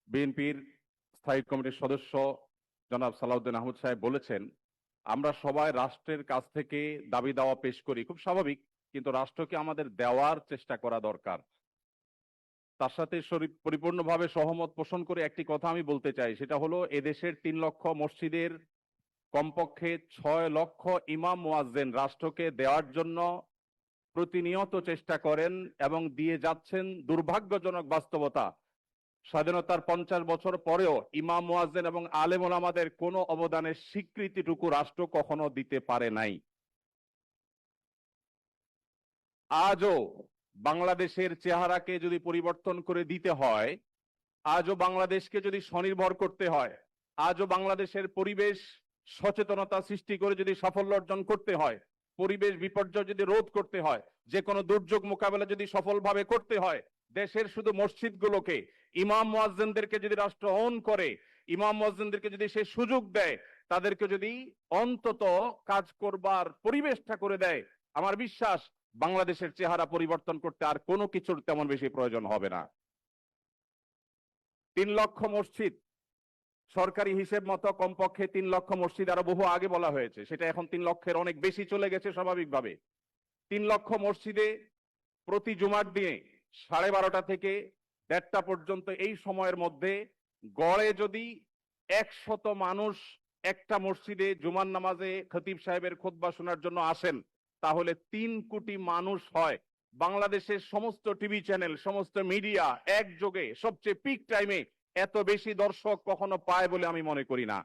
বিএনপির স্থায়ী কমিটির সদস্য জনাব সালাউদ্দিন আহমদ সাহেব বলেছেন, আমরা সবাই রাষ্ট্রের কাছ থেকে দাবি দাওয়া পেশ করি, খুব স্বাভাবিক, কিন্তু রাষ্ট্রকে আমাদের দেওয়ার চেষ্টা করা দরকার। তার সাথে পরিপূর্ণভাবে সহমত পোষণ করে একটি কথা আমি বলতে চাই, সেটা হলো এদেশের 3 লক্ষ মসজিদের কমপক্ষে 6 লক্ষ ইমাম মুয়াজ্জিন রাষ্ট্রকে দেওয়ার জন্য প্রতিনিয়ত চেষ্টা করেন এবং দিয়ে যাচ্ছেন। দুর্ভাগ্যজনক বাস্তবতা, স্বাধীনতার 50 বছর পরেও ইমাম মুয়াজ্জিন এবং আলেম ওলামাদের কোনো অবদানের স্বীকৃতিটুকু রাষ্ট্র কখনো দিতে পারে নাই। আজও বাংলাদেশের চেহারাকে যদি পরিবর্তন করে দিতে হয়, আজও বাংলাদেশকে যদি স্বনির্ভর করতে হয়, আজও বাংলাদেশের পরিবেশ সচেতনতা সৃষ্টি করে যদি সাফল্য অর্জন করতে হয়, পরিবেশ বিপর্যয় যদি রোধ করতে হয়, যে কোনো দুর্যোগ মোকাবেলা যদি সফলভাবে করতে হয়, দেশের শুধু মসজিদগুলোকে, ইমাম মুয়াজ্জিনদেরকে যদি রাষ্ট্র অন করে, ইমাম মুয়াজ্জিনদেরকে যদি সে সুযোগ দেয়, তাদেরকে যদি অন্তত কাজ করবার পরিবেশটা করে দেয়, আমার বিশ্বাস বাংলাদেশের চেহারা পরিবর্তন করতে আর কোনো কিছুর তেমন বেশি প্রয়োজন হবে না। 3 লক্ষ মসজিদ, সরকারি হিসেব মতো কমপক্ষে 3 লক্ষ মসজিদ, আরো বহু আগে বলা হয়েছে, সেটা এখন 3 লক্ষের অনেক বেশি চলে গেছে স্বাভাবিকভাবে। 3 লক্ষ মসজিদে প্রতি জুমার দিনে 12:30 থেকে 1:30 পর্যন্ত এই সময়ের মধ্যে গড়ে যদি 100 মানুষ একটা মসজিদে জুমার নামাজে খতিব সাহেবের খুতবা শোনার জন্য আসেন, তাহলে 3 কোটি মানুষ হয়। বাংলাদেশের সমস্ত টিভি চ্যানেল, সমস্ত মিডিয়া একযোগে সবচেয়ে পিক টাইমে এত বেশি দর্শক কখনো পায় বলে আমি মনে করি না।